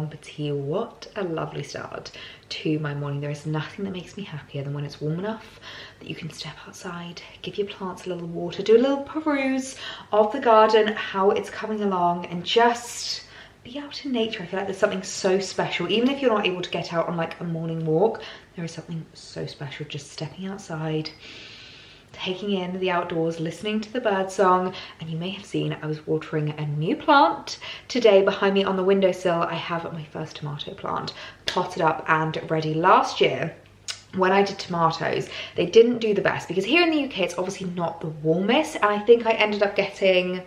Bon Petit. What a lovely start to my morning. There is nothing that makes me happier than when it's warm enough that you can step outside, give your plants a little water, do a little peruse of the garden, how it's coming along, and just be out in nature. I feel like there's something so special, even if you're not able to get out on like a morning walk, there is something so special just stepping outside, taking in the outdoors, listening to the bird song. And you may have seen I was watering a new plant today. Behind me on the windowsill I have my first tomato plant potted up and ready. Last year when I did tomatoes, they didn't do the best because here in the UK it's obviously not the warmest, and I think I ended up getting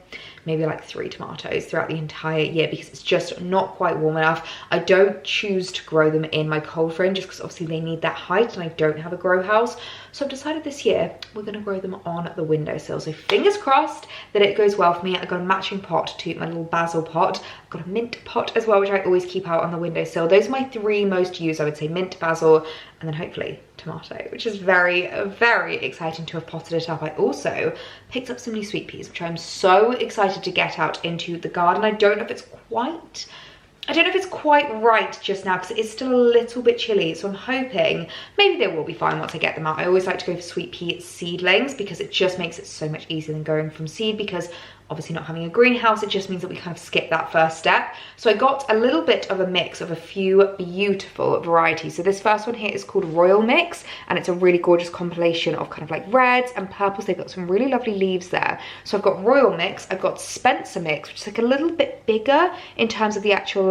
maybe like 3 tomatoes throughout the entire year because it's just not quite warm enough. I don't choose to grow them in my cold frame just because obviously they need that height and I don't have a grow house. So I've decided this year we're going to grow them on the windowsill. So fingers crossed that it goes well for me. I've got a matching pot to my little basil pot. I've got a mint pot as well, which I always keep out on the windowsill. Those are my 3 most used, I would say: mint, basil, and then hopefully tomato, which is very, very exciting to have potted it up. I also picked up some new sweet peas, which I'm so excited to get out into the garden. I don't know if it's quite right just now because it is still a little bit chilly, so I'm hoping maybe they will be fine once I get them out. I always like to go for sweet pea seedlings because it just makes it so much easier than going from seed, because obviously not having a greenhouse, it just means that we kind of skip that first step. So I got a little bit of a mix of a few beautiful varieties. So this first one here is called Royal Mix, and it's a really gorgeous compilation of kind of like reds and purples. They've got some really lovely leaves there. So I've got Royal Mix, I've got Spencer Mix, which is like a little bit bigger in terms of the actual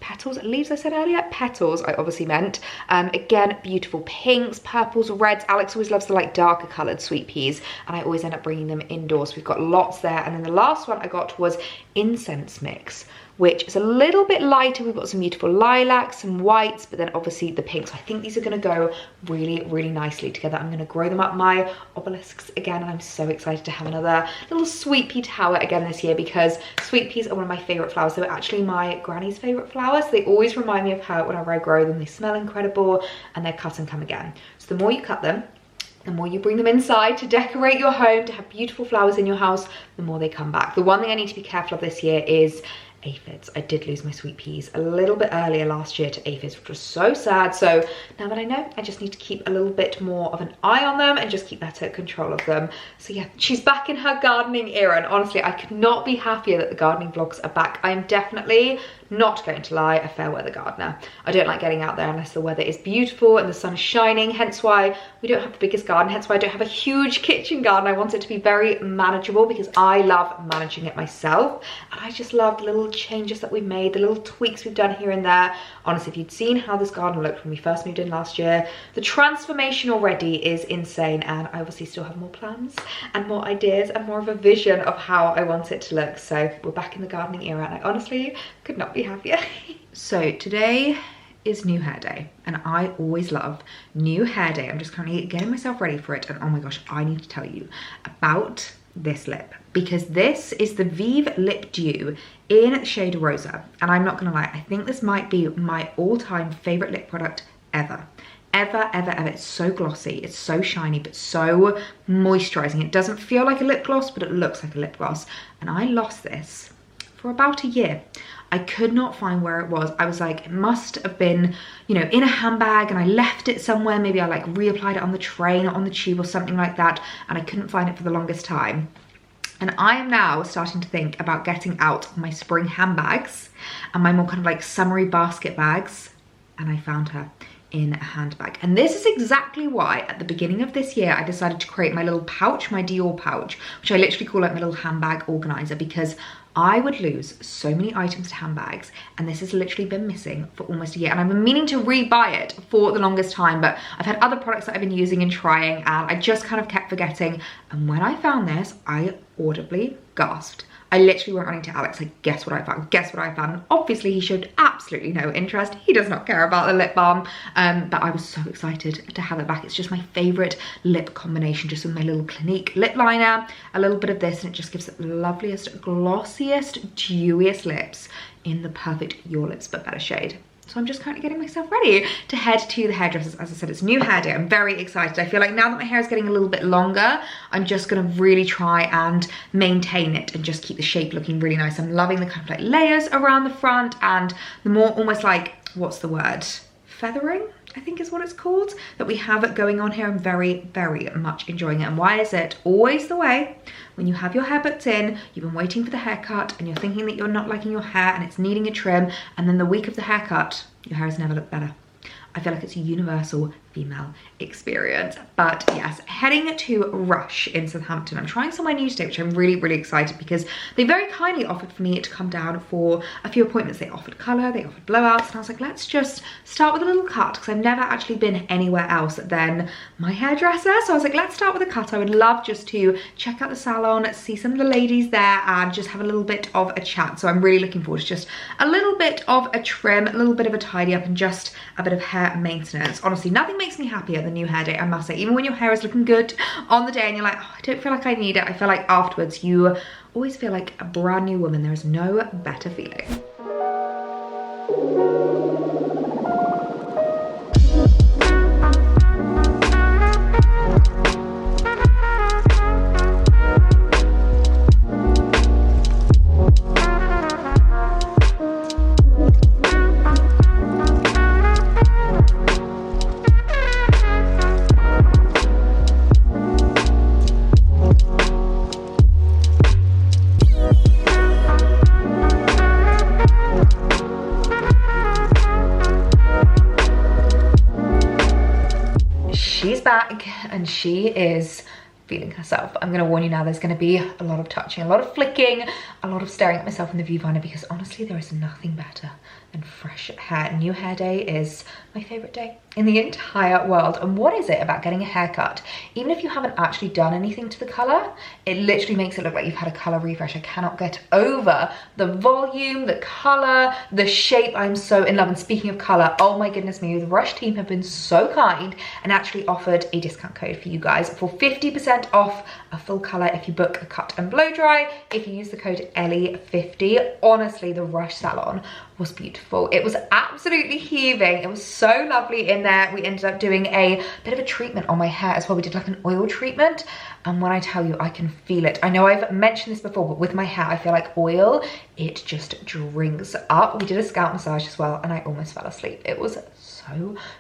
petals, leaves I said earlier, petals I obviously meant. Again, beautiful pinks, purples, reds. Alex always loves the like darker coloured sweet peas, and I always end up bringing them indoors. We've got lots there. And then the last one I got was Incense Mix, which is a little bit lighter. We've got some beautiful lilacs, some whites, but then obviously the pinks. I think these are going to go really, really nicely together. I'm going to grow them up my obelisks again, and I'm so excited to have another little sweet pea tower again this year because sweet peas are one of my favourite flowers. They were actually my granny's favourite flowers. They always remind me of her whenever I grow them. They smell incredible and they're cut and come again. So the more you cut them, the more you bring them inside to decorate your home, to have beautiful flowers in your house, the more they come back. The one thing I need to be careful of this year is aphids. I did lose my sweet peas a little bit earlier last year to aphids, which was so sad. So now that I know, I just need to keep a little bit more of an eye on them and just keep better control of them. So yeah, she's back in her gardening era, and honestly, I could not be happier that the gardening vlogs are back. I am definitely, not going to lie, a fair weather gardener. I don't like getting out there unless the weather is beautiful and the sun is shining, hence why we don't have the biggest garden, hence why I don't have a huge kitchen garden. I want it to be very manageable because I love managing it myself, and I just love the little changes that we've made, the little tweaks we've done here and there. Honestly, if you'd seen how this garden looked when we first moved in last year, the transformation already is insane, and I obviously still have more plans and more ideas and more of a vision of how I want it to look. So we're back in the gardening era, and I honestly could not be happier. So today is new hair day, and I always love new hair day. I'm just currently getting myself ready for it, and oh my gosh, I need to tell you about this lip, because this is the Vive Lip Dew in the shade Rosa, and I'm not gonna lie, I think this might be my all-time favorite lip product ever. Ever. It's so glossy, it's so shiny, but so moisturizing. It doesn't feel like a lip gloss, but it looks like a lip gloss. And I lost this for about a year. I could not find where it was. I was like, it must have been, you know, in a handbag, and I left it somewhere. Maybe I like reapplied it on the train or on the tube or something like that, and I couldn't find it for the longest time. And I am now starting to think about getting out my spring handbags and my more kind of like summery basket bags, and I found her in a handbag. And this is exactly why at the beginning of this year I decided to create my little pouch, my Dior pouch, which I literally call like my little handbag organizer, because I would lose so many items to handbags, and this has literally been missing for almost a year, and I've been meaning to rebuy it for the longest time, but I've had other products that I've been using and trying, and I just kind of kept forgetting. And when I found this, I audibly gasped. I literally went running to Alex, like, guess what I found? Guess what I found? And obviously he showed absolutely no interest. He does not care about the lip balm, but I was so excited to have it back. It's just my favorite lip combination, just with my little Clinique lip liner, a little bit of this, and it just gives it the loveliest, glossiest, dewiest lips in the perfect Your Lips But Better shade. So I'm just currently getting myself ready to head to the hairdressers. As I said, it's a new hair day. I'm very excited. I feel like now that my hair is getting a little bit longer, I'm just gonna really try and maintain it and just keep the shape looking really nice. I'm loving the kind of like layers around the front and the more almost like, what's the word? Feathering, I think is what it's called, that we have going on here. I'm very, very much enjoying it. And why is it always the way when you have your hair booked in, you've been waiting for the haircut and you're thinking that you're not liking your hair and it's needing a trim, and then the week of the haircut, your hair has never looked better. I feel like it's a universal female experience. But yes, heading to Rush in Southampton. I'm trying somewhere new today, which I'm really, really excited because they very kindly offered for me to come down for a few appointments. They offered colour, they offered blowouts, and I was like, let's just start with a little cut because I've never actually been anywhere else than my hairdresser. So I was like, let's start with a cut. I would love just to check out the salon, see some of the ladies there and just have a little bit of a chat. So I'm really looking forward to just a little bit of a trim, a little bit of a tidy up and just a bit of hair maintenance. Honestly, nothing makes me happier than new hair day, I must say. Even when your hair is looking good on the day and you're like, oh, I don't feel like I need it, I feel like afterwards you always feel like a brand new woman. There is no better feeling. Back and she is feeling herself. I'm gonna warn you now, there's gonna be a lot of touching, a lot of flicking, a lot of staring at myself in the viewfinder because honestly there is nothing better than fresh hair. New hair day is my favorite day in the entire world. And what is it about getting a haircut, even if you haven't actually done anything to the color, it literally makes it look like you've had a color refresh. I cannot get over the volume, the color, the shape. I'm so in love. And speaking of color, oh my goodness me, the Rush team have been so kind and actually offered a discount code for you guys for 50% off a full color if you book a cut and blow dry. If you use the code Ellie50, honestly, the Rush salon was beautiful. It was absolutely heaving. It was so lovely in there. We ended up doing a bit of a treatment on my hair as well. We did like an oil treatment, and when I tell you, I can feel it. I know I've mentioned this before, but with my hair, I feel like oil, it just drinks up. We did a scalp massage as well, and I almost fell asleep. It was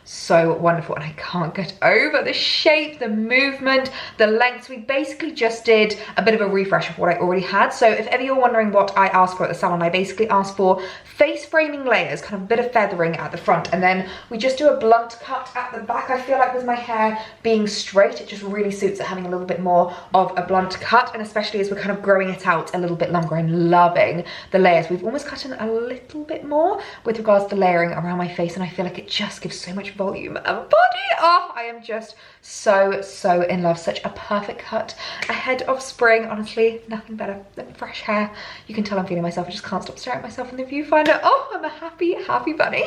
so wonderful, and I can't get over the shape, the movement, the length. We basically just did a bit of a refresh of what I already had. So if ever you're wondering what I asked for at the salon, I basically asked for face framing layers, kind of a bit of feathering at the front, and then we just do a blunt cut at the back. I feel like with my hair being straight, it just really suits it having a little bit more of a blunt cut, and especially as we're kind of growing it out a little bit longer. I'm loving the layers. We've almost cut in a little bit more with regards to layering around my face, and I feel like it just gives so much volume and body. Oh, I am just so in love. Such a perfect cut ahead of spring. Honestly, nothing better than fresh hair. You can tell I'm feeling myself. I just can't stop staring at myself in the viewfinder. Oh, I'm a happy bunny.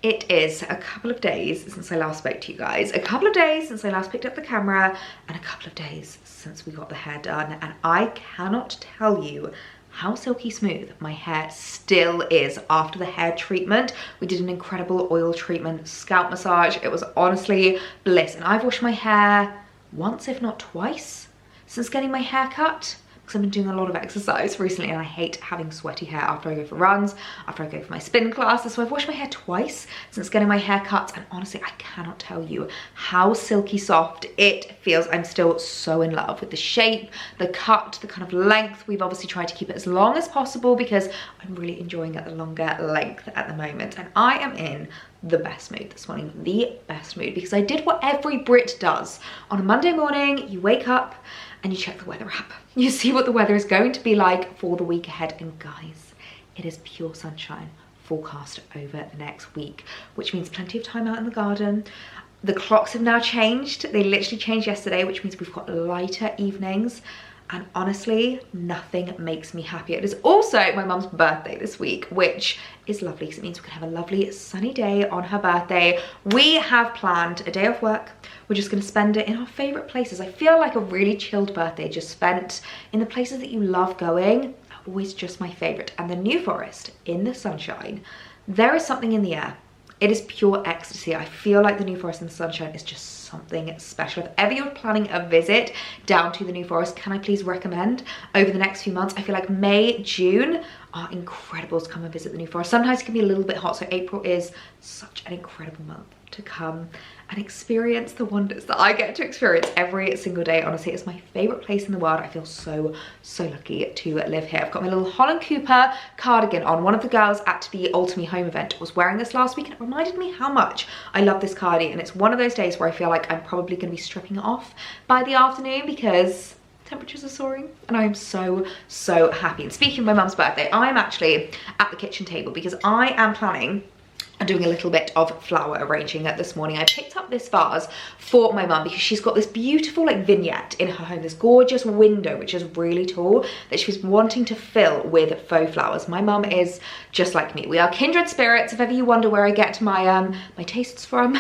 It is a couple of days since I last spoke to you guys, a couple of days since I last picked up the camera, and a couple of days since we got the hair done, and I cannot tell you how silky smooth my hair still is after the hair treatment. We did an incredible oil treatment, scalp massage. It was honestly bliss, and I've washed my hair once, if not twice, since getting my hair cut. Because I've been doing a lot of exercise recently and I hate having sweaty hair after I go for runs, after I go for my spin classes. So I've washed my hair twice since getting my hair cut, and honestly, I cannot tell you how silky soft it feels. I'm still so in love with the shape, the cut, the kind of length. We've obviously tried to keep it as long as possible because I'm really enjoying it the longer length at the moment, and I am in the best mood this morning, the best mood, because I did what every Brit does. On a Monday morning, you wake up and you check the weather app. You see what the weather is going to be like for the week ahead, and guys, it is pure sunshine forecast over the next week, which means plenty of time out in the garden. The clocks have now changed. They literally changed yesterday, which means we've got lighter evenings. And honestly, nothing makes me happier. It is also my mum's birthday this week, which is lovely because it means we can have a lovely sunny day on her birthday. We have planned a day off work. We're just gonna spend it in our favorite places. I feel like a really chilled birthday just spent in the places that you love going are always just my favorite. And the New Forest in the sunshine there is something in the air. It is pure ecstasy. I feel like the New Forest in the sunshine is just something special. If ever you're planning a visit down to the New Forest, can I please recommend over the next few months? I feel like May, June are incredible to come and visit the New Forest. Sometimes it can be a little bit hot, so April is such an incredible month to come and experience the wonders that I get to experience every single day. Honestly, it's my favorite place in the world. I feel so lucky to live here. I've got my little Holland Cooper cardigan on. One of the girls at the Alter Me Home event was wearing this last week, and it reminded me how much I love this cardigan. It's one of those days where I feel like I'm probably going to be stripping it off by the afternoon because temperatures are soaring and I am so happy. And speaking of my mum's birthday, I'm actually at the kitchen table because I am planning and doing a little bit of flower arranging this morning. I picked up this vase for my mum because she's got this beautiful like vignette in her home, this gorgeous window which is really tall that she was wanting to fill with faux flowers. My mum is just like me. We are kindred spirits. If ever you wonder where I get my my tastes from,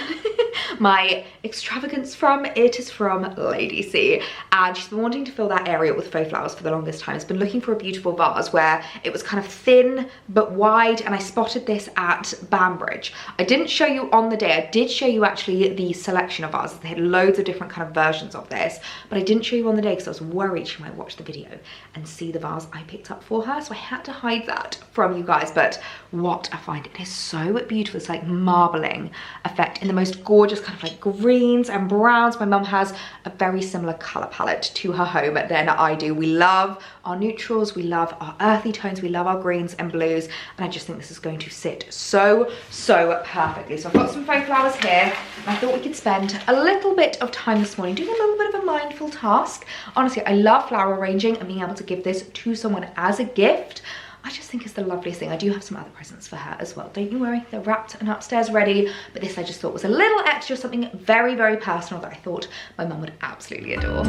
my extravagance from, it is from Lady C. And she's been wanting to fill that area with faux flowers for the longest time. It's been looking for a beautiful vase where it was kind of thin but wide, and I spotted this at Banbury. I didn't show you on the day. I did show you actually the selection of vases. They had loads of different kind of versions of this, but I didn't show you on the day because I was worried she might watch the video and see the vase I picked up for her, so I had to hide that from you guys. But what I find, it is so beautiful. It's like marbling effect in the most gorgeous kind of like greens and browns. My mum has a very similar color palette to her home than I do. We love our neutrals, we love our earthy tones, we love our greens and blues, and I just think this is going to sit so perfectly. So I've got some faux flowers here, and I thought we could spend a little bit of time this morning doing a little bit of a mindful task. Honestly, I love flower arranging and being able to give this to someone as a gift. I just think it's the loveliest thing. I do have some other presents for her as well. Don't you worry, they're wrapped and upstairs ready. But this I just thought was a little extra, something very personal that I thought my mum would absolutely adore.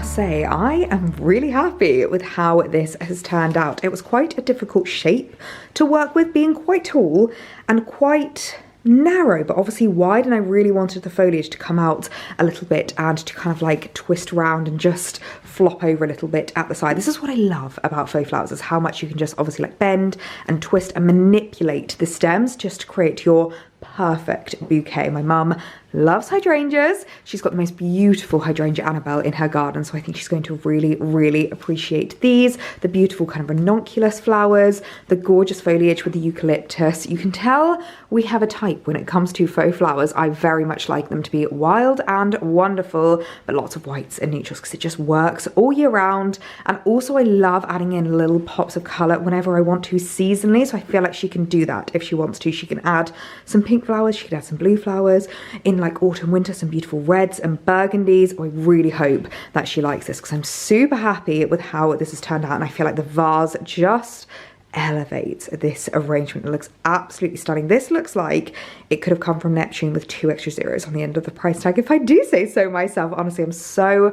Say I am really happy with how this has turned out. It was quite a difficult shape to work with, being quite tall and quite narrow but obviously wide, and I really wanted the foliage to come out a little bit and to kind of like twist around and just flop over a little bit at the side. This is what I love about faux flowers, is how much you can just obviously like bend and twist and manipulate the stems just to create your perfect bouquet. My mum loves hydrangeas. She's got the most beautiful hydrangea Annabelle in her garden, so I think she's going to really appreciate these. The beautiful kind of ranunculus flowers, the gorgeous foliage with the eucalyptus. You can tell we have a type when it comes to faux flowers. I very much like them to be wild and wonderful, but lots of whites and neutrals because it just works all year round. And also I love adding in little pops of colour whenever I want to seasonally, so I feel like she can do that if she wants to. She can add some pink flowers, she could add some blue flowers, in like autumn, winter, some beautiful reds and burgundies. I really hope that she likes this because I'm super happy with how this has turned out, and I feel like the vase just elevates this arrangement. It looks absolutely stunning. This looks like it could have come from Neptune with 2 extra zeros on the end of the price tag, if I do say so myself. Honestly, I'm so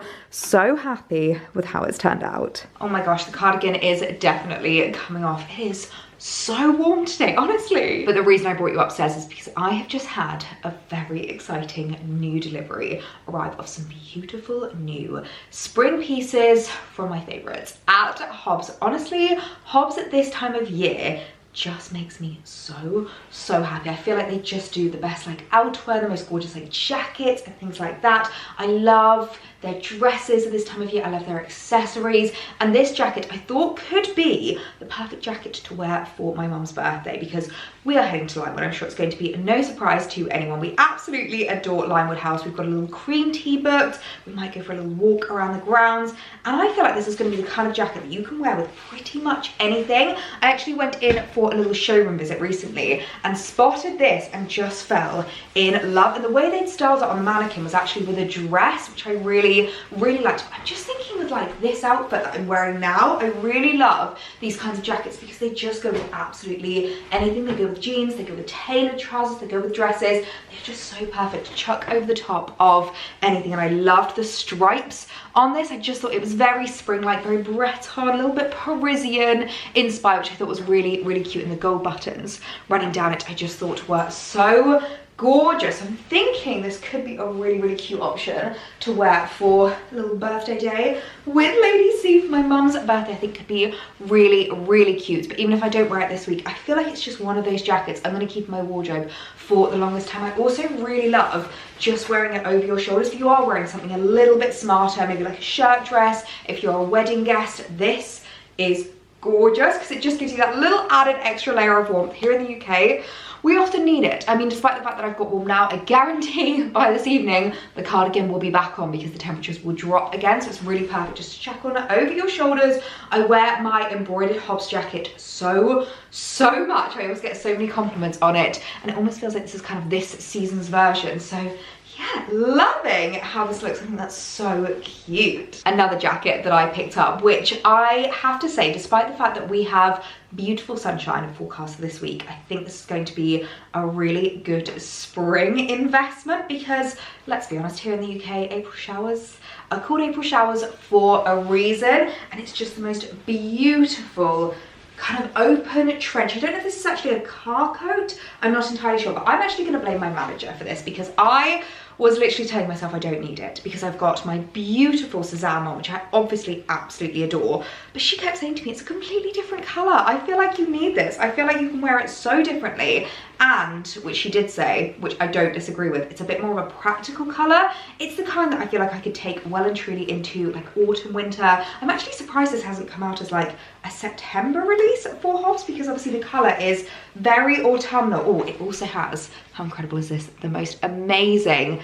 happy with how it's turned out. Oh my gosh, the cardigan is definitely coming off. It is so warm today, honestly. But the reason I brought you upstairs is because I have just had a very exciting new delivery arrive of some beautiful new spring pieces from my favorites at HOBBS. Honestly, HOBBS at this time of year just makes me so happy. I feel like they just do the best like outerwear, the most gorgeous like jackets and things like that. I love their dresses at this time of year. I love their accessories, and this jacket I thought could be the perfect jacket to wear for my mum's birthday because we are heading to Limewood. I'm sure it's going to be no surprise to anyone. We absolutely adore Limewood House. We've got a little cream tea booked. We might go for a little walk around the grounds, and I feel like this is going to be the kind of jacket that you can wear with pretty much anything. I actually went in for a little showroom visit recently and spotted this and just fell in love, and the way they'd styled it on the mannequin was actually with a dress, which I really liked. I'm just thinking with like this outfit that I'm wearing now, I really love these kinds of jackets because they just go with absolutely anything. They go with with jeans, they go with tailored trousers, they go with dresses. They're just so perfect to chuck over the top of anything. And I loved the stripes on this. I just thought it was very spring-like, very Breton, a little bit Parisian inspired, which I thought was really, really cute. And the gold buttons running down it, I just thought were so gorgeous. I'm thinking this could be a really, really cute option to wear for a little birthday day with Lady C for my mum's birthday. I think could be really, really cute. But even if I don't wear it this week, I feel like it's just one of those jackets I'm going to keep in my wardrobe for the longest time. I also really love just wearing it over your shoulders. If you are wearing something a little bit smarter, maybe like a shirt dress, if you're a wedding guest, this is gorgeous because it just gives you that little added extra layer of warmth. Here in the UK, we often need it. I mean, despite the fact that I've got warm now, I guarantee by this evening the cardigan will be back on because the temperatures will drop again. So it's really perfect just to check on it over your shoulders. I wear my embroidered HOBBS jacket so much. I always get so many compliments on it, and it almost feels like this is kind of this season's version. So yeah, loving how this looks. I think that's so cute. Another jacket that I picked up, which I have to say, despite the fact that we have beautiful sunshine and forecast this week, I think this is going to be a really good spring investment because let's be honest, here in the UK, April showers are called April showers for a reason, and it's just the most beautiful kind of open trench. I don't know if this is actually a car coat, I'm not entirely sure, but I'm actually going to blame my manager for this because I was literally telling myself I don't need it because I've got my beautiful Suzanne on, which I obviously absolutely adore, but she kept saying to me it's a completely different colour. I feel like you need this. I feel like you can wear it so differently, and which she did say, which I don't disagree with, it's a bit more of a practical colour. It's the kind that I feel like I could take well and truly into like autumn, winter. I'm actually surprised this hasn't come out as like a September release for HOBBS because obviously the colour is very autumnal. Oh, it also has, how incredible is this, the most amazing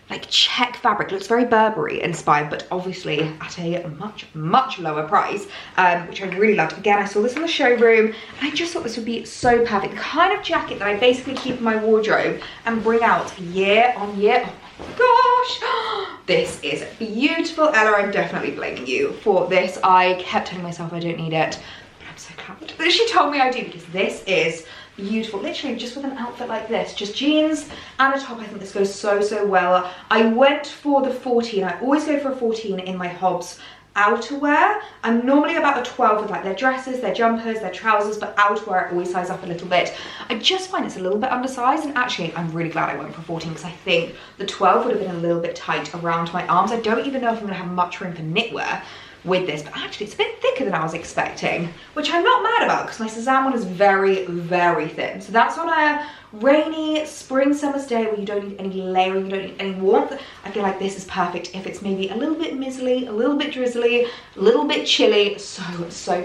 like check fabric. Looks very Burberry inspired, but obviously at a much lower price, which I really loved. Again, I saw this in the showroom and I just thought this would be so perfect. The kind of jacket that I basically keep in my wardrobe and bring out year on year. Oh my gosh, this is beautiful. Ella, I'm definitely blaming you for this. I kept telling myself I don't need it, but I'm so glad that she told me I do because this is beautiful. Literally just with an outfit like this, just jeans and a top, I think this goes so well. I went for the 14. I always go for a 14 in my HOBBS outerwear. I'm normally about a 12 with like their dresses, their jumpers, their trousers, but outerwear I always size up a little bit. I just find it's a little bit undersized, and actually I'm really glad I went for 14 because I think the 12 would have been a little bit tight around my arms. I don't even know if I'm going to have much room for knitwear with this, but actually it's a bit thicker than I was expecting, which I'm not mad about because my Suzanne one is very thin. So that's on a rainy spring summer's day where you don't need any layering, you don't need any warmth. I feel like this is perfect if it's maybe a little bit mizzly, a little bit drizzly, a little bit chilly. So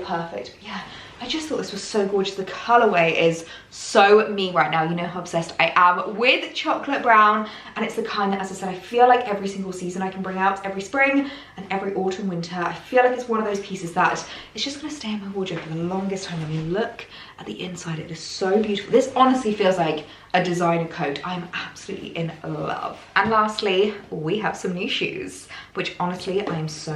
perfect. But yeah, I just thought this was so gorgeous. The colorway is so me right now. You know how obsessed I am with chocolate brown, and it's the kind that, as I said, I feel like every single season I can bring out, every spring and every autumn, winter. I feel like it's one of those pieces that it's just going to stay in my wardrobe for the longest time. I mean, look at the inside, it is so beautiful. This honestly feels like a designer coat. I'm absolutely in love. And lastly, we have some new shoes, which honestly I'm so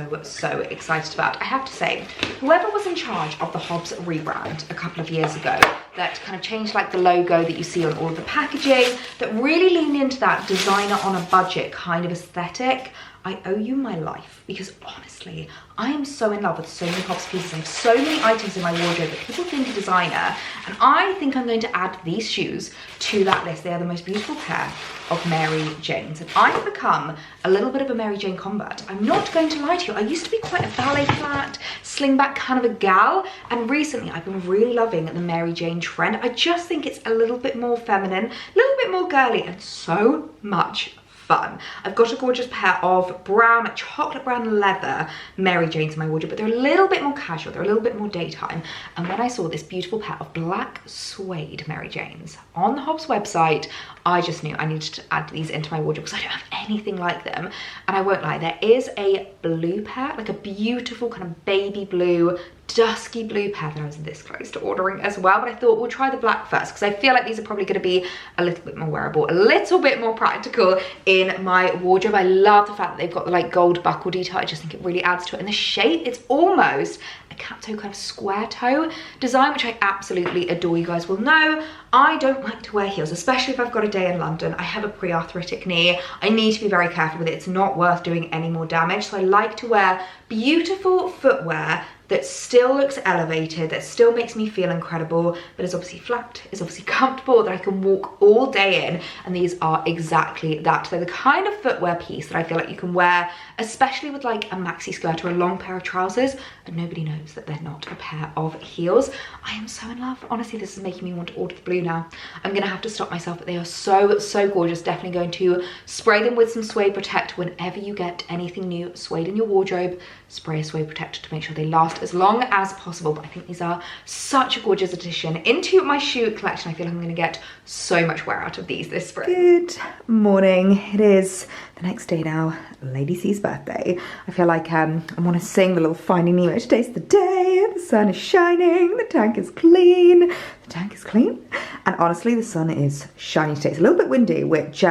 excited about. I have to say, whoever was in charge of the HOBBS rebrand a couple of years ago, that kind of changed like the logo that you see on all of the packaging, that really leaned into that designer on a budget kind of aesthetic, I owe you my life, because honestly, I am so in love with so many HOBBS pieces. I have so many items in my wardrobe that people think are designer, and I think I'm going to add these shoes to that list. They are the most beautiful pair of Mary Janes, and I've become a little bit of a Mary Jane convert. I'm not going to lie to you. I used to be quite a ballet flat, slingback kind of a gal, and recently I've been really loving the Mary Jane trend. I just think it's a little bit more feminine, a little bit more girly, and so much fun. I've got a gorgeous pair of brown, chocolate brown leather Mary Janes in my wardrobe, but they're a little bit more casual, they're a little bit more daytime. And when I saw this beautiful pair of black suede Mary Janes on the HOBBS website, I just knew I needed to add these into my wardrobe because I don't have anything like them. And I won't lie, there is a blue pair, like a beautiful kind of baby blue dusky blue pair that I was this close to ordering as well, but I thought we'll try the black first because I feel like these are probably going to be a little bit more wearable, a little bit more practical in my wardrobe. I love the fact that they've got the like gold buckle detail. I just think it really adds to it, and the shape, it's almost a cat toe kind of square toe design, which I absolutely adore. You guys will know I don't like to wear heels, especially if I've got a day in London. I have a pre-arthritic knee. I need to be very careful with it. It's not worth doing any more damage. So I like to wear beautiful footwear that still looks elevated, that still makes me feel incredible, but is obviously flat, is obviously comfortable, that I can walk all day in, and these are exactly that. They're the kind of footwear piece that I feel like you can wear, especially with like a maxi skirt or a long pair of trousers, and nobody knows that they're not a pair of heels. I am so in love. Honestly, this is making me want to order the blue now. I'm gonna have to stop myself, but they are so, so gorgeous. Definitely going to spray them with some Suede Protect. Whenever you get anything new suede in your wardrobe, spray a Suede Protect to make sure they last as long as possible. But I think these are such a gorgeous addition into my shoe collection. I feel like I'm going to get so much wear out of these this spring. Good morning. It is the next day now, Lady C's birthday. I feel like I want to sing the little Finding Nemo. Today's the day, the sun is shining, the tank is clean. The tank is clean. And honestly, the sun is shining today. It's a little bit windy, which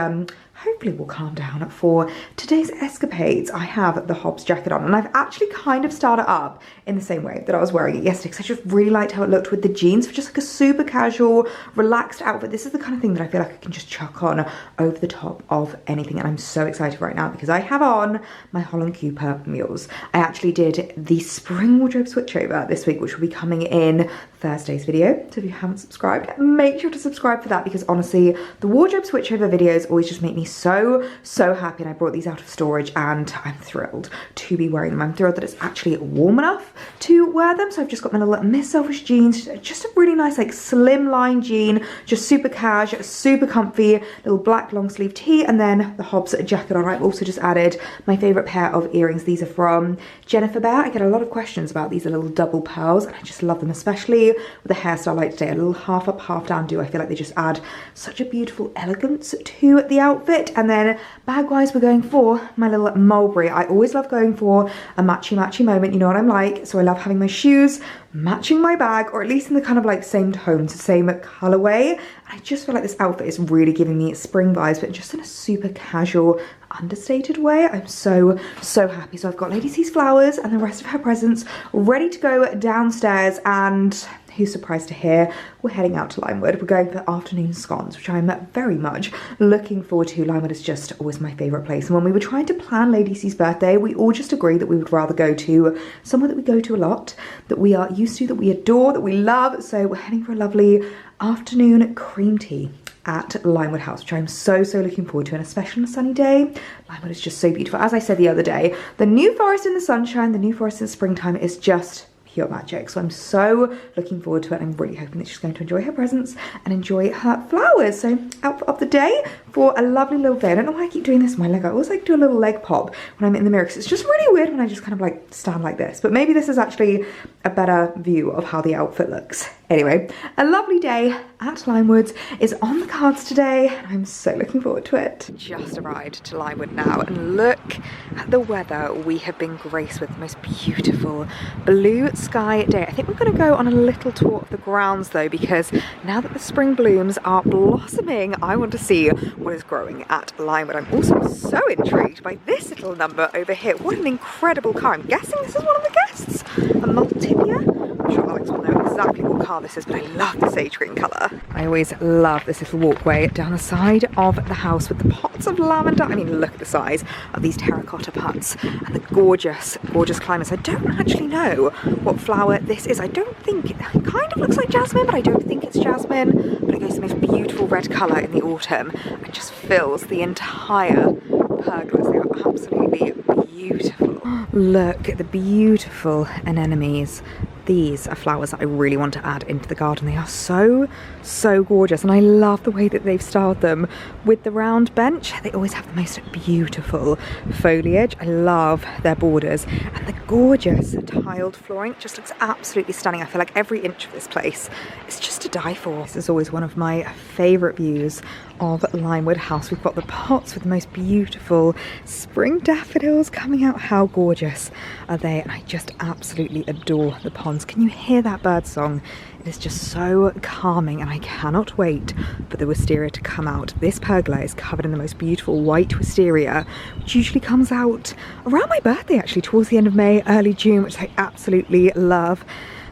hopefully will calm down for today's escapades. I have the HOBBS jacket on, and I've actually kind of started up in the same way that I was wearing it yesterday, because I just really liked how it looked with the jeans, for just like a super casual, relaxed outfit. This is the kind of thing that I feel like I can just chuck on over the top of anything, and I'm so excited right now because I have on my Holland Cooper mules. I actually did the spring wardrobe switchover this week, which will be coming in Thursday's video. So if you haven't subscribed, make sure to subscribe for that, because honestly, the wardrobe switchover videos always just make me so happy. And I brought these out of storage and I'm thrilled to be wearing them. I'm thrilled that it's actually warm enough to wear them. So I've just got my little Miss Selfish jeans, just a really nice like slim line jean, just super cash, super comfy, little black long sleeve tee, and then the HOBBS jacket on. I've also just added my favorite pair of earrings. These are from Jennifer Bear. I get a lot of questions about these little double pearls, and I just love them, especially with a hairstyle like today, a little half up, half down do. I feel like they just add such a beautiful elegance to the outfit. And then bag wise, we're going for my little mulberry. I always love going for a matchy moment, you know what I'm like. So I love having my shoes matching my bag, or at least in the kind of like same tones, same colorway. I just feel like this outfit is really giving me spring vibes, but just in a super casual, understated way. I'm so happy. So I've got Lady C's flowers and the rest of her presents ready to go downstairs, and who's surprised to hear we're heading out to Limewood. We're going for afternoon scones, which I'm very much looking forward to. Limewood is just always my favourite place. And when we were trying to plan Lady C's birthday, we all just agreed that we would rather go to somewhere that we go to a lot, that we are used to, that we adore, that we love. So we're heading for a lovely afternoon cream tea at Limewood House, which I'm so looking forward to, and especially on a sunny day. Limewood is just so beautiful. As I said the other day, the New Forest in the sunshine, the New Forest in the springtime is just pure magic. So I'm so looking forward to it. I'm really hoping that she's going to enjoy her presents and enjoy her flowers. So outfit of the day for a lovely little day. I don't know why I keep doing this with my leg. I always like to do a little leg pop when I'm in the mirror, because it's just really weird when I just kind of like stand like this. But maybe this is actually a better view of how the outfit looks. Anyway, a lovely day at Limewood is on the cards today, and I'm so looking forward to it. Just arrived to Limewood now, and look at the weather we have been graced with. The most beautiful blue sky day. I think we're going to go on a little tour of the grounds though, because now that the spring blooms are blossoming, I want to see what is growing at Limewood. I'm also so intrigued by this little number over here. What an incredible car. I'm guessing this is one of the guests. A Multivia? I'm sure Alex will know exactly what car this is, but I love the sage green colour. I always love this little walkway down the side of the house with the pots of lavender. I mean, look at the size of these terracotta pots and the gorgeous climates. I don't actually know what flower this is. I don't think, it kind of looks like jasmine, but I don't think it's jasmine. But it goes the most beautiful red colour in the autumn and just fills the entire pergolas. They are absolutely beautiful. Look at the beautiful anemones. These are flowers that I really want to add into the garden. They are so gorgeous, and I love the way that they've styled them with the round bench. They always have the most beautiful foliage. I love their borders, and the gorgeous tiled flooring just looks absolutely stunning. I feel like every inch of this place is just to die for. This is always one of my favourite views of Limewood House. We've got the pots with the most beautiful spring daffodils coming out. How gorgeous are they? And I just absolutely adore the ponds. Can you hear that bird song? It is just so calming, and I cannot wait for the wisteria to come out. This pergola is covered in the most beautiful white wisteria, which usually comes out around my birthday, actually, towards the end of May, early June, which I absolutely love.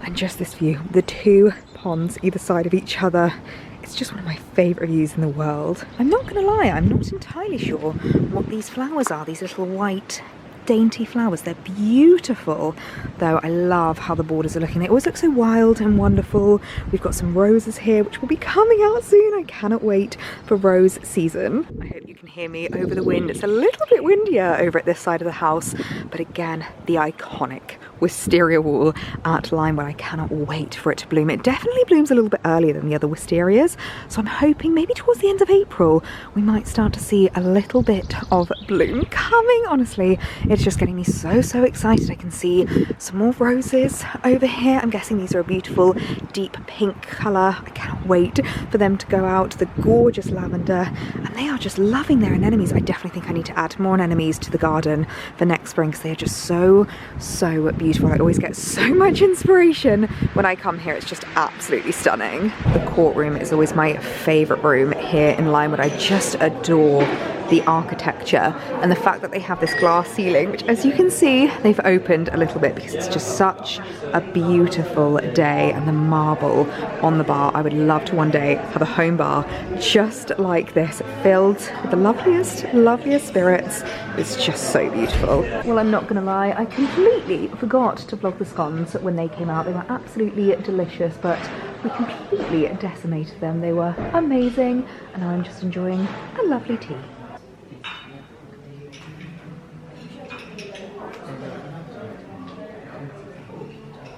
And just this view, the two ponds either side of each other. It's just one of my favourite views in the world. I'm not going to lie, I'm not entirely sure what these flowers are, these little white dainty flowers. They're beautiful, though. I love how the borders are looking. They always look so wild and wonderful. We've got some roses here, which will be coming out soon. I cannot wait for rose season. I hope you can hear me over the wind. It's a little bit windier over at this side of the house, but again, the iconic wisteria wall at Limewood. I cannot wait for it to bloom. It definitely blooms a little bit earlier than the other wisterias, so I'm hoping maybe towards the end of April we might start to see a little bit of bloom coming. Honestly, it's just getting me so excited. I can see some more roses over here. I'm guessing these are a beautiful deep pink colour. I can't wait for them to go out. The gorgeous lavender, and they are just loving their anemones. I definitely think I need to add more anemones to the garden for next spring, because they are just so beautiful. I always get so much inspiration when I come here. It's just absolutely stunning. The courtroom is always my favourite room here in Limewood. I just adore the architecture and the fact that they have this glass ceiling, which, as you can see, they've opened a little bit because it's just such a beautiful day. And the marble on the bar, I would love to one day have a home bar just like this, filled with the loveliest spirits. It's just so beautiful. Well, I'm not gonna lie, I completely forgot to vlog the scones when they came out. They were absolutely delicious, but we completely decimated them. They were amazing, and now I'm just enjoying a lovely tea.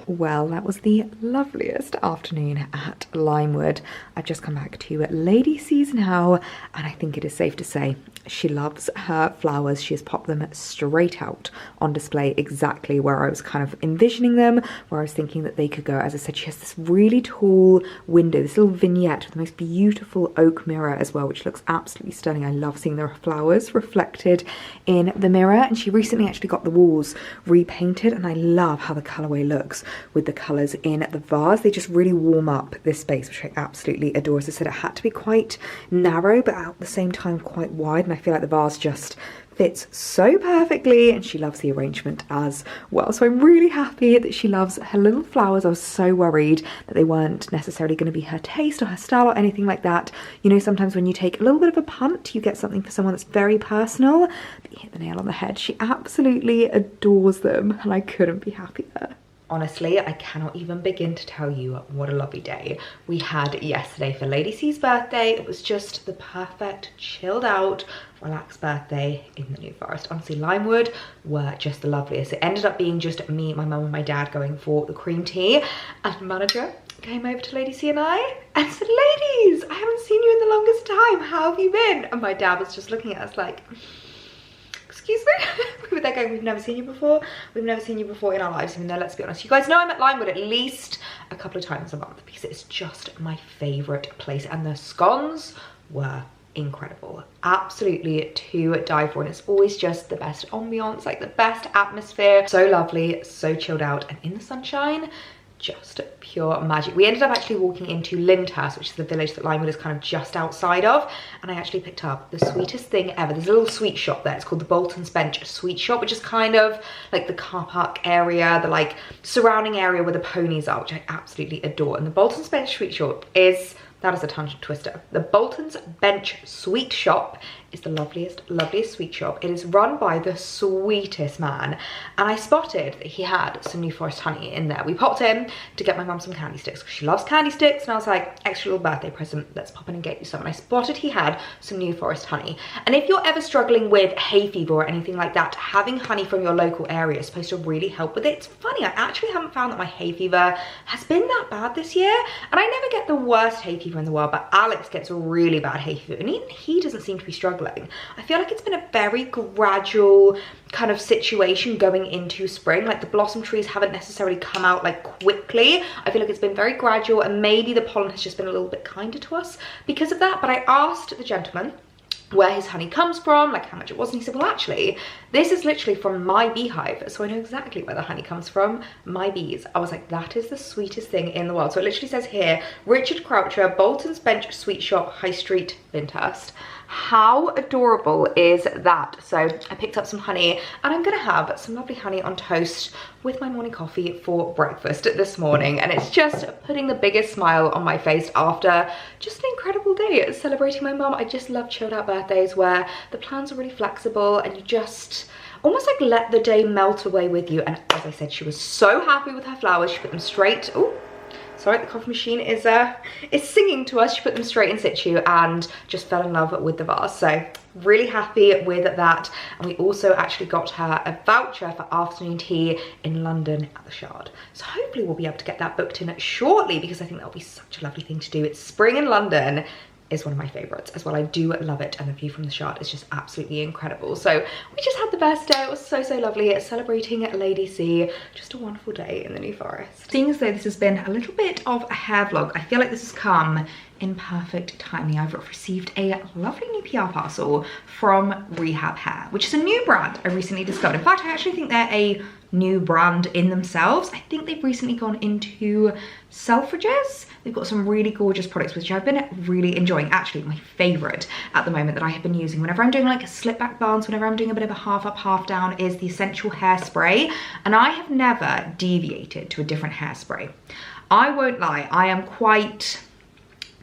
Well, that was the loveliest afternoon at Limewood. I've just come back to Lady C's now, and I think it is safe to say she loves her flowers. She has popped them straight out on display exactly where I was kind of envisioning them, where I was thinking that they could go. As I said, she has this really tall window, this little vignette with the most beautiful oak mirror as well, which looks absolutely stunning. I love seeing the flowers reflected in the mirror, and she recently actually got the walls repainted, and I love how the colourway looks with the colours in the vase. They just really warm up this space, which I absolutely adore. As I said, it had to be quite narrow, but at the same time quite wide, and I feel like the vase just fits so perfectly, and she loves the arrangement as well. So I'm really happy that she loves her little flowers. I was so worried that they weren't necessarily going to be her taste or her style or anything like that. You know, sometimes when you take a little bit of a punt, you get something for someone that's very personal, but you hit the nail on the head. She absolutely adores them, and I couldn't be happier. Honestly, I cannot even begin to tell you what a lovely day we had yesterday for Lady C's birthday. It was just the perfect, chilled out, relaxed birthday in the New Forest. Honestly, Limewood were just the loveliest. It ended up being just me, my mum and my dad going for the cream tea, and the manager came over to Lady C and I and said, "Ladies, I haven't seen you in the longest time. How have you been?" And my dad was just looking at us like, excuse me? We were there going, we've never seen you before. We've never seen you before in our lives. Even though, let's be honest, you guys know I'm at Limewood at least a couple of times a month because it's just my favourite place. And the scones were incredible. Absolutely to die for. And it's always just the best ambiance, like the best atmosphere. So lovely, so chilled out, and in the sunshine, just pure magic. We ended up actually walking into Lyndhurst, which is the village that Limewood is kind of just outside of, and I actually picked up the sweetest thing ever. There's a little sweet shop there. It's called the Bolton's Bench Sweet Shop, which is kind of like the car park area, the like surrounding area where the ponies are, which I absolutely adore. And the Bolton's Bench Sweet Shop is, that is a tangent twister. The Bolton's Bench Sweet Shop is the loveliest sweet shop. It is run by the sweetest man, and I spotted that he had some New Forest honey in there. We popped in to get my mum some candy sticks because she loves candy sticks, and I was like, extra little birthday present, let's pop in and get you some. And I spotted he had some New Forest honey. And if you're ever struggling with hay fever or anything like that, having honey from your local area is supposed to really help with it. It's funny, I actually haven't found that my hay fever has been that bad this year, and I never get the worst hay fever in the world, but Alex gets a really bad hay fever, and even he doesn't seem to be struggling struggling. I feel like it's been a very gradual kind of situation going into spring. Like the blossom trees haven't necessarily come out like quickly. I feel like it's been very gradual, and maybe the pollen has just been a little bit kinder to us because of that. But I asked the gentleman where his honey comes from, like how much it was, and he said, well, actually, this is literally from my beehive, so I know exactly where the honey comes from, my bees. I was like, that is the sweetest thing in the world. So it literally says here, Richard Croucher, Bolton's Bench Sweet Shop, High Street, Lyndhurst. How adorable is that? So I picked up some honey, and I'm gonna have some lovely honey on toast with my morning coffee for breakfast this morning, and it's just putting the biggest smile on my face after just an incredible day celebrating my mum. I just love chilled out birthdays where the plans are really flexible and you just almost like let the day melt away with you. And as I said, she was so happy with her flowers. She put them straight, oh, sorry, the coffee machine is singing to us. She put them straight in situ and just fell in love with the vase. So really happy with that. And we also actually got her a voucher for afternoon tea in London at the Shard. So hopefully we'll be able to get that booked in shortly, because I think that'll be such a lovely thing to do. It's spring in London is one of my favorites as well. I do love it, and the view from the Shard is just absolutely incredible. So we just had the best day. It was so lovely celebrating Lady C. Just a wonderful day in the New Forest. Seeing as though this has been a little bit of a hair vlog, I feel like this has come in perfect timing. I've received a lovely new PR parcel from Rehab Hair, which is a new brand I recently discovered. In fact, I actually think they're a new brand in themselves. I think they've recently gone into Selfridges. They've got some really gorgeous products, which I've been really enjoying. Actually, my favorite at the moment that I have been using whenever I'm doing like a slip back buns, whenever I'm doing a bit of a half up, half down, is the Essential Hairspray. And I have never deviated to a different hairspray. I won't lie, I am quite,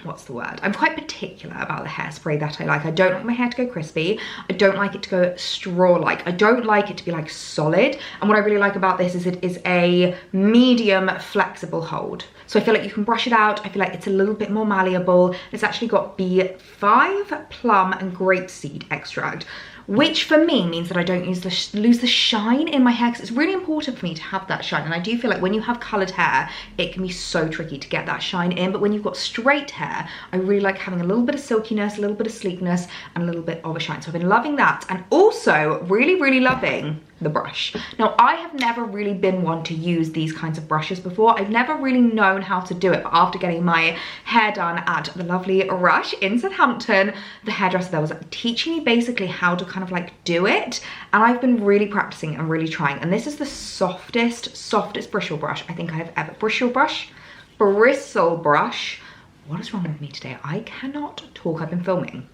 what's the word? I'm quite particular about the hairspray that I like. I don't like my hair to go crispy. I don't like it to go straw-like. I don't like it to be like solid. And what I really like about this is it is a medium flexible hold. So I feel like you can brush it out. I feel like it's a little bit more malleable. It's actually got B5 plum and grapeseed extract, which for me means that I don't lose the shine in my hair, because it's really important for me to have that shine. And I do feel like when you have coloured hair, it can be so tricky to get that shine in. But when you've got straight hair, I really like having a little bit of silkiness, a little bit of sleekness, and a little bit of a shine. So I've been loving that, and also really loving the brush. Now, I have never really been one to use these kinds of brushes before. I've never really known how to do it, but after getting my hair done at the lovely Rush in Southampton, the hairdresser there was teaching me basically how to kind of like do it, and I've been really practicing and really trying. And this is the softest bristle brush I think I have ever, bristle brush. What is wrong with me today? I cannot talk. I've been filming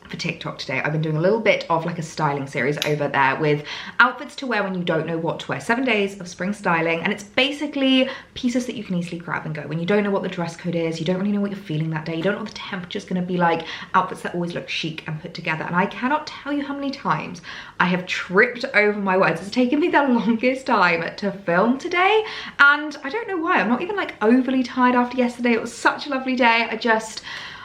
for TikTok today. I've been doing a little bit of like a styling series over there with outfits to wear when you don't know what to wear. 7 days of spring styling, and it's basically pieces that you can easily grab and go when you don't know what the dress code is, you don't really know what you're feeling that day, you don't know what the temperature's going to be like. Outfits that always look chic and put together. And I cannot tell you how many times I have tripped over my words. It's taken me the longest time to film today, and I don't know why. I'm not even like overly tired after yesterday. It was such a lovely day.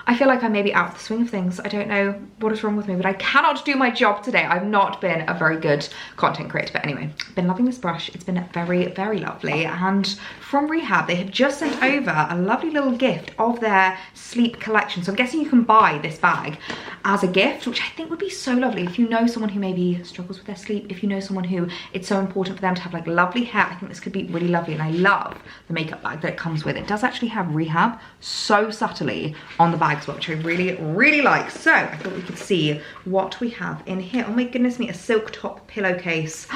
I feel like I may be out of the swing of things. I don't know what is wrong with me, but I cannot do my job today. I've not been a very good content creator. But anyway, been loving this brush. It's been very lovely. And from Rehab, they have just sent over a lovely little gift of their sleep collection. So I'm guessing you can buy this bag as a gift, which I think would be so lovely if you know someone who maybe struggles with their sleep, if you know someone who it's so important for them to have like lovely hair. I think this could be really lovely. And I love the makeup bag that it comes with. It does actually have Rehab so subtly on the bag as well, which I really like. So I thought we could see what we have in here. Oh my goodness me, a silk top pillowcase.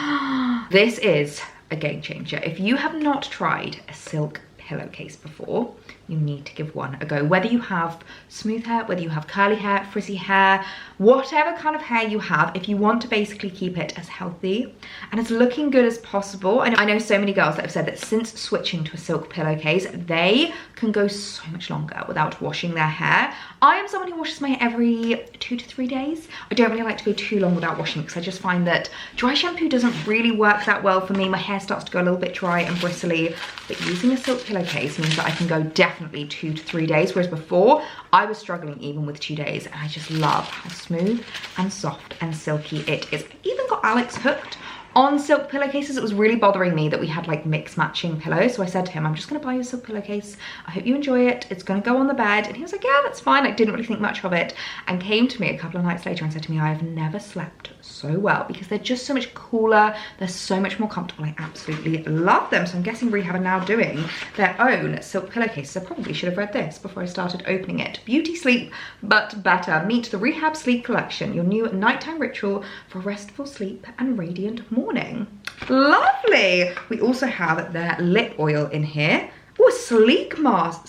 This is a game changer. If you have not tried a silk pillowcase before, you need to give one a go. Whether you have smooth hair, whether you have curly hair, frizzy hair, whatever kind of hair you have, if you want to basically keep it as healthy and as looking good as possible. And I know so many girls that have said that since switching to a silk pillowcase, they can go so much longer without washing their hair. I am someone who washes my hair every 2 to 3 days. I don't really like to go too long without washing it, because I just find that dry shampoo doesn't really work that well for me. My hair starts to go a little bit dry and bristly, but using a silk pillowcase means that I can go definitely 2 to 3 days, whereas before I was struggling even with 2 days. And I just love how smooth and soft and silky it is. I even got Alex hooked On silk pillowcases, it was really bothering me that we had like mix matching pillows. So I said to him, I'm just gonna buy you a silk pillowcase. I hope you enjoy it. It's gonna go on the bed. And he was like, yeah, that's fine. I didn't really think much of it, and came to me a couple of nights later and said to me, I have never slept so well, because they're just so much cooler. They're so much more comfortable. I absolutely love them. So I'm guessing Rehab are now doing their own silk pillowcases. I probably should have read this before I started opening it. Beauty sleep, but better. Meet the Rehab Sleep Collection, your new nighttime ritual for restful sleep and radiant morning. Lovely. We also have their lip oil in here. Oh, sleep mask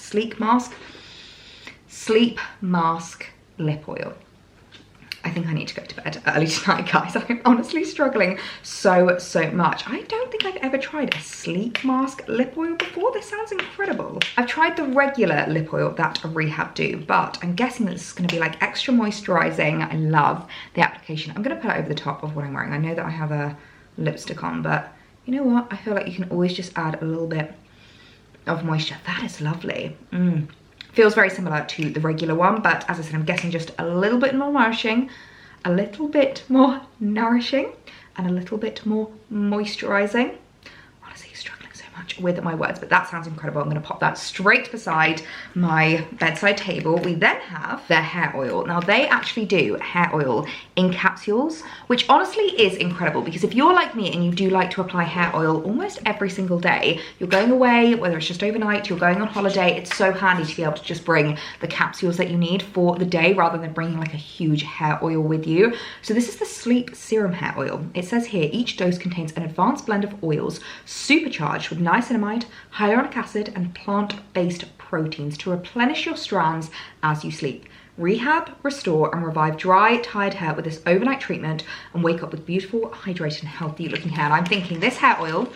lip oil. I think I need to go to bed early tonight, guys. I'm honestly struggling so much. I don't think I've ever tried a sleep mask lip oil before. This sounds incredible. I've tried the regular lip oil that Rehab do, but I'm guessing that this is gonna be like extra moisturizing. I love the application. I'm gonna put it over the top of what I'm wearing. I know that I have a lipstick on, but you know what? I feel like you can always just add a little bit of moisture. That is lovely. Feels very similar to the regular one, but as I said, I'm guessing just a little bit more nourishing, and a little bit more moisturizing. Honestly, struggling so much with my words, but that sounds incredible. I'm gonna pop that straight beside my bedside table. We then have their hair oil. Now they actually do hair oil in capsules, which honestly is incredible, because if you're like me and you do like to apply hair oil almost every single day, you're going away, whether it's just overnight, you're going on holiday, it's so handy to be able to just bring the capsules that you need for the day rather than bringing like a huge hair oil with you. So this is the Sleep Serum Hair Oil. It says here, each dose contains an advanced blend of oils supercharged with niacinamide, hyaluronic acid, and plant-based proteins to replenish your strands as you sleep. Rehab, restore, and revive dry, tired hair with this overnight treatment and wake up with beautiful, hydrated, and healthy looking hair. And I'm thinking this hair oil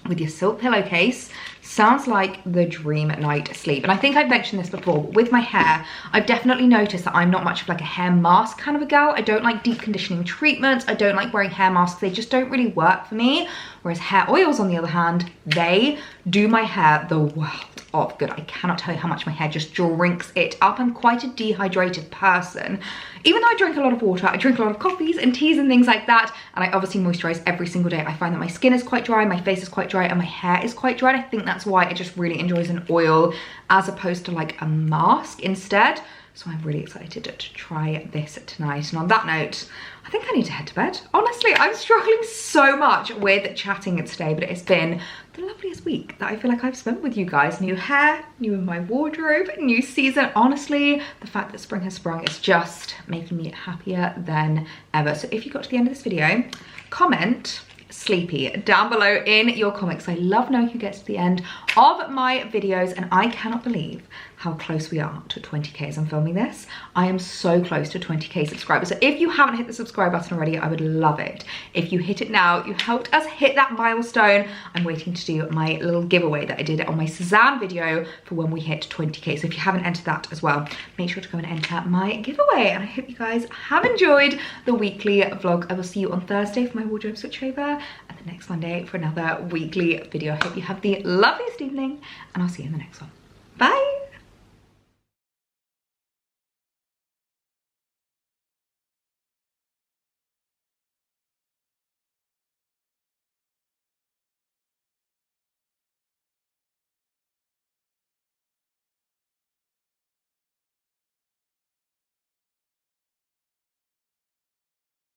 with your silk pillowcase sounds like the dream night sleep. And I think I've mentioned this before, but with my hair, I've definitely noticed that I'm not much of like a hair mask kind of a gal. I don't like deep conditioning treatments. I don't like wearing hair masks. They just don't really work for me. Whereas hair oils, on the other hand, they do my hair the world of good. I cannot tell you how much my hair just drinks it up. I'm quite a dehydrated person. Even though I drink a lot of water, I drink a lot of coffees and teas and things like that, and I obviously moisturize every single day. I find that my skin is quite dry, my face is quite dry, and my hair is quite dry, and I think that's why it just really enjoys an oil as opposed to like a mask instead. So I'm really excited to try this tonight. And on that note, I think I need to head to bed. Honestly, I'm struggling so much with chatting today, but it's been the loveliest week that I feel like I've spent with you guys. New hair, new in my wardrobe, new season. Honestly, the fact that spring has sprung is just making me happier than ever. So if you got to the end of this video, comment sleepy down below in your comments. I love knowing who gets to the end of my videos, and I cannot believe how close we are to 20k as I'm filming this. I am so close to 20k subscribers. So if you haven't hit the subscribe button already, I would love it if you hit it now. You helped us hit that milestone. I'm waiting to do my little giveaway that I did on my Suzanne video for when we hit 20k. So if you haven't entered that as well, make sure to go and enter my giveaway. And I hope you guys have enjoyed the weekly vlog. I will see you on Thursday for my wardrobe switchover, and the next Monday for another weekly video. I hope you have the loveliest evening, and I'll see you in the next one. Bye.